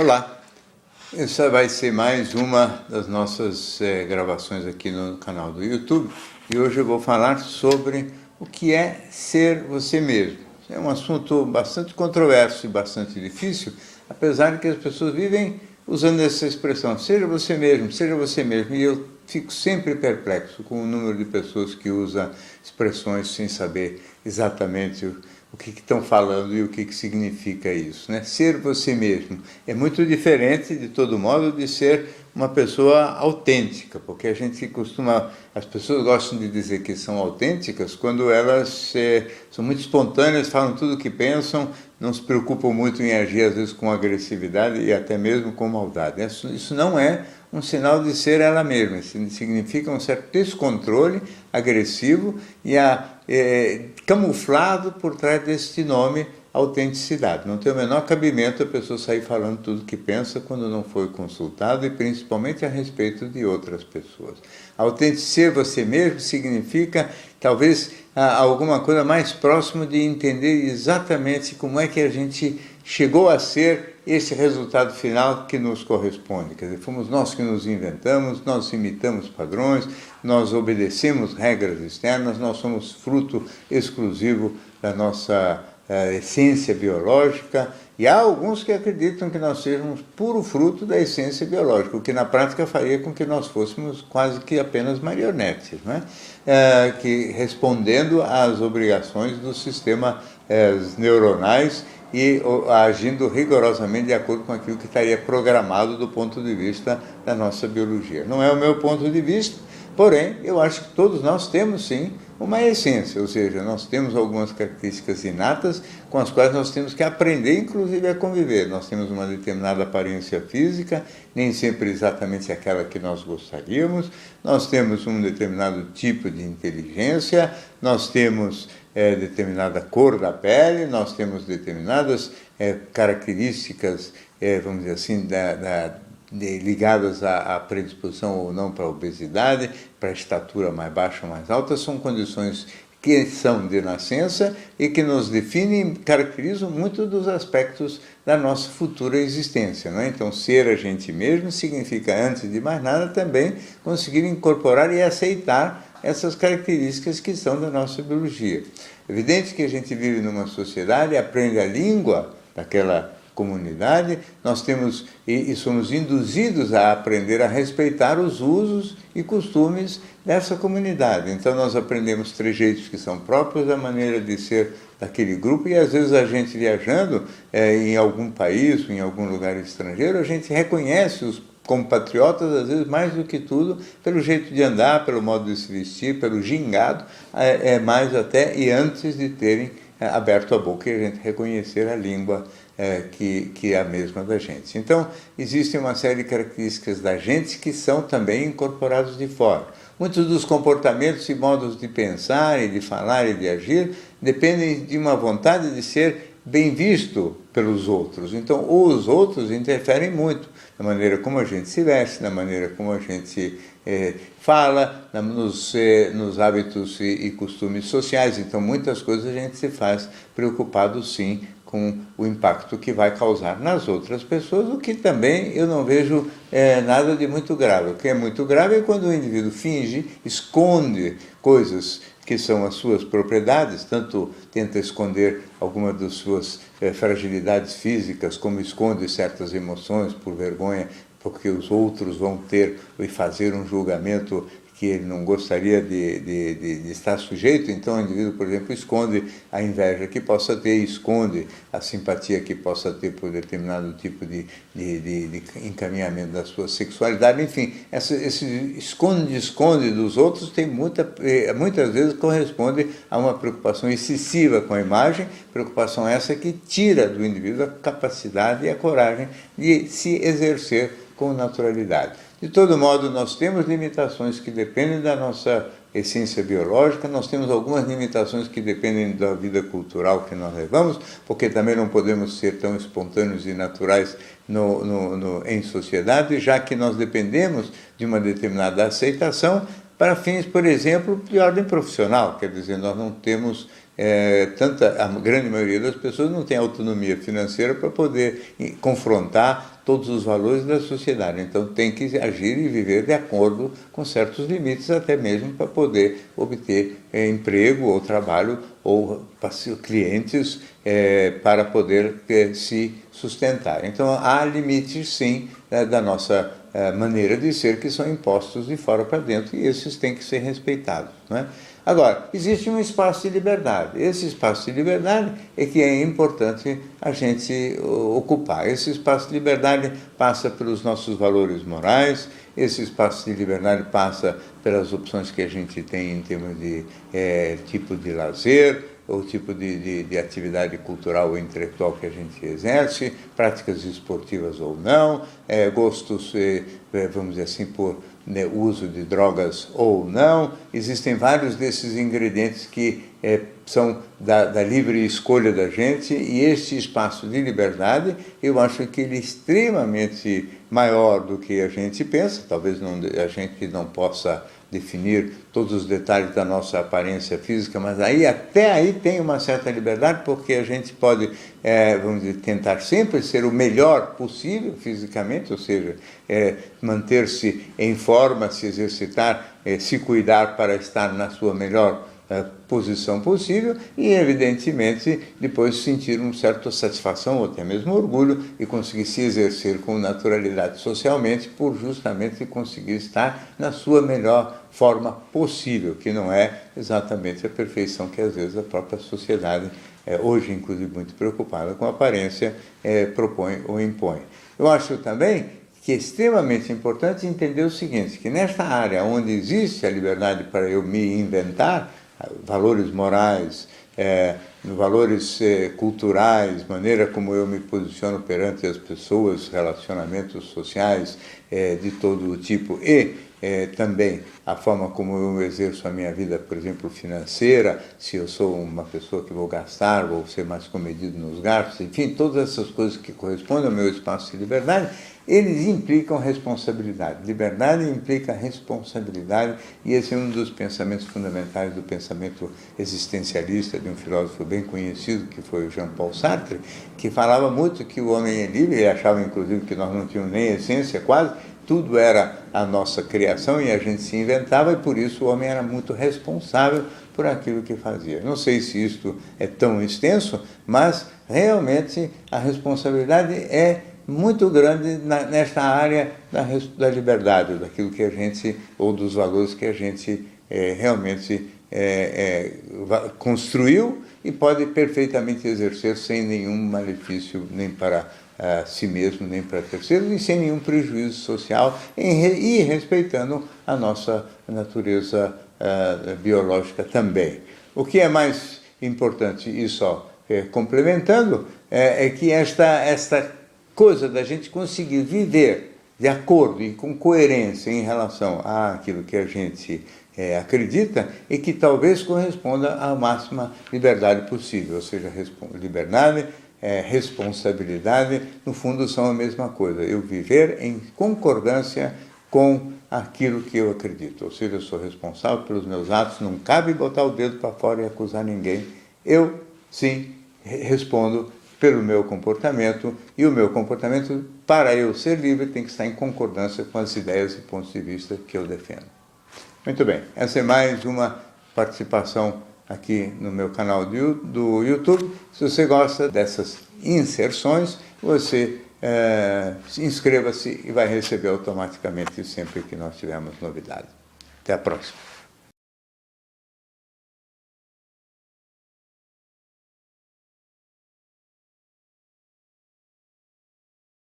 Olá, essa vai ser mais uma das nossas gravações aqui no canal do YouTube e hoje eu vou falar sobre o que é ser você mesmo. É um assunto bastante controverso e bastante difícil, apesar de que as pessoas vivem usando essa expressão, seja você mesmo, e eu fico sempre perplexo com o número de pessoas que usam expressões sem saber exatamente o que estão falando e o que significa isso, né? Ser você mesmo é muito diferente, de todo modo, de ser uma pessoa autêntica, porque as pessoas gostam de dizer que são autênticas quando elas são muito espontâneas, falam tudo o que pensam, não se preocupam muito em agir, às vezes, com agressividade e até mesmo com maldade. Isso não é um sinal de ser ela mesma, isso significa um certo descontrole agressivo e camuflado por trás deste nome autenticidade. Não tem o menor cabimento a pessoa sair falando tudo que pensa quando não foi consultado e principalmente a respeito de outras pessoas. Ser você mesmo significa talvez alguma coisa mais próximo de entender exatamente como é que a gente chegou a ser esse resultado final que nos corresponde. Quer dizer, fomos nós que nos inventamos, nós imitamos padrões, nós obedecemos regras externas, nós somos fruto exclusivo da nossa essência biológica, e há alguns que acreditam que nós sejamos puro fruto da essência biológica, o que na prática faria com que nós fôssemos quase que apenas marionetes, não é? Que respondendo às obrigações do sistema neuronais e agindo rigorosamente de acordo com aquilo que estaria programado do ponto de vista da nossa biologia. Não é o meu ponto de vista, porém, eu acho que todos nós temos, sim, uma essência, ou seja, nós temos algumas características inatas com as quais nós temos que aprender, inclusive, a conviver. Nós temos uma determinada aparência física, nem sempre exatamente aquela que nós gostaríamos, nós temos um determinado tipo de inteligência, nós temos determinada cor da pele, nós temos determinadas características, vamos dizer assim, ligadas à predisposição ou não para a obesidade, para a estatura mais baixa ou mais alta, são condições que são de nascença e que nos definem, caracterizam muito dos aspectos da nossa futura existência, não é? Então, ser a gente mesmo significa, antes de mais nada, também conseguir incorporar e aceitar essas características que são da nossa biologia. É evidente que a gente vive numa sociedade, aprende a língua daquela comunidade, nós temos e somos induzidos a aprender a respeitar os usos e costumes dessa comunidade. Então nós aprendemos trejeitos que são próprios da maneira de ser daquele grupo e às vezes a gente viajando em algum país, em algum lugar estrangeiro, a gente reconhece os compatriotas, às vezes mais do que tudo, pelo jeito de andar, pelo modo de se vestir, pelo gingado, mais até e antes de terem aberto a boca e a gente reconhecer a língua que é a mesma da gente. Então, existem uma série de características da gente que são também incorporados de fora. Muitos dos comportamentos e modos de pensar e de falar e de agir dependem de uma vontade de ser bem visto pelos outros. Então, os outros interferem muito na maneira como a gente se veste, na maneira como a gente fala, nos hábitos e costumes sociais. Então, muitas coisas a gente se faz preocupado, sim, com o impacto que vai causar nas outras pessoas, o que também eu não vejo nada de muito grave. O que é muito grave é quando o indivíduo finge, esconde coisas que são as suas propriedades, tanto tenta esconder alguma das suas fragilidades físicas, como esconde certas emoções por vergonha, porque os outros vão ter e fazer um julgamento que ele não gostaria de estar sujeito. Então o indivíduo, por exemplo, esconde a inveja que possa ter, esconde a simpatia que possa ter por determinado tipo de encaminhamento da sua sexualidade. Enfim, esse esconde dos outros tem muitas vezes corresponde a uma preocupação excessiva com a imagem, preocupação essa que tira do indivíduo a capacidade e a coragem de se exercer com naturalidade. De todo modo, nós temos limitações que dependem da nossa essência biológica, nós temos algumas limitações que dependem da vida cultural que nós levamos, porque também não podemos ser tão espontâneos e naturais em sociedade, já que nós dependemos de uma determinada aceitação para fins, por exemplo, de ordem profissional. Quer dizer, nós não temos a grande maioria das pessoas não tem autonomia financeira para poder confrontar todos os valores da sociedade. Então tem que agir e viver de acordo com certos limites, até mesmo para poder obter emprego ou trabalho ou clientes para poder se sustentar. Então há limites, sim, da nossa maneira de ser, que são impostos de fora para dentro, e esses têm que ser respeitados, não é? Agora, existe um espaço de liberdade. Esse espaço de liberdade é que é importante a gente ocupar. Esse espaço de liberdade passa pelos nossos valores morais, esse espaço de liberdade passa pelas opções que a gente tem em termos de tipo de lazer, ou tipo de atividade cultural ou intelectual que a gente exerce, práticas esportivas ou não, gostos, vamos dizer assim, por uso de drogas ou não. Existem vários desses ingredientes que são da livre escolha da gente, e este espaço de liberdade, eu acho que ele é extremamente maior do que a gente pensa. Talvez a gente não possa definir todos os detalhes da nossa aparência física, mas até aí tem uma certa liberdade, porque a gente pode, vamos dizer, tentar sempre ser o melhor possível fisicamente, ou seja, manter-se em forma, se exercitar, se cuidar para estar na sua melhor posição possível, e evidentemente depois sentir uma certa satisfação ou até mesmo orgulho e conseguir se exercer com naturalidade socialmente, por justamente conseguir estar na sua melhor forma possível, que não é exatamente a perfeição que às vezes a própria sociedade, hoje inclusive muito preocupada com a aparência, propõe ou impõe. Eu acho também que é extremamente importante entender o seguinte, que nesta área onde existe a liberdade para eu me inventar, valores morais, valores culturais, maneira como eu me posiciono perante as pessoas, relacionamentos sociais de todo tipo, e também a forma como eu exerço a minha vida, por exemplo, financeira, se eu sou uma pessoa que vou gastar, vou ser mais comedido nos gastos, enfim, todas essas coisas que correspondem ao meu espaço de liberdade, eles implicam responsabilidade. Liberdade implica responsabilidade, e esse é um dos pensamentos fundamentais do pensamento existencialista de um filósofo bem conhecido, que foi o Jean-Paul Sartre, que falava muito que o homem é livre. Ele achava, inclusive, que nós não tínhamos nem essência, quase, tudo era a nossa criação e a gente se inventava, e por isso o homem era muito responsável por aquilo que fazia. Não sei se isto é tão extenso, mas realmente a responsabilidade é muito grande nesta área da liberdade, daquilo que a gente, ou dos valores que a gente realmente construiu e pode perfeitamente exercer sem nenhum malefício, nem para si mesmo, nem para terceiros, e sem nenhum prejuízo social, e respeitando a nossa natureza biológica também. O que é mais importante, e só complementando, é que esta coisa da gente conseguir viver de acordo e com coerência em relação àquilo que a gente acredita, e que talvez corresponda à máxima liberdade possível, ou seja, liberdade, responsabilidade, no fundo são a mesma coisa. Eu viver em concordância com aquilo que eu acredito, ou seja, eu sou responsável pelos meus atos, não cabe botar o dedo para fora e acusar ninguém. Eu, sim, respondo pelo meu comportamento, e o meu comportamento, para eu ser livre, tem que estar em concordância com as ideias e pontos de vista que eu defendo. Muito bem, essa é mais uma participação aqui no meu canal do YouTube. Se você gosta dessas inserções, você inscreva-se e vai receber automaticamente sempre que nós tivermos novidades. Até a próxima.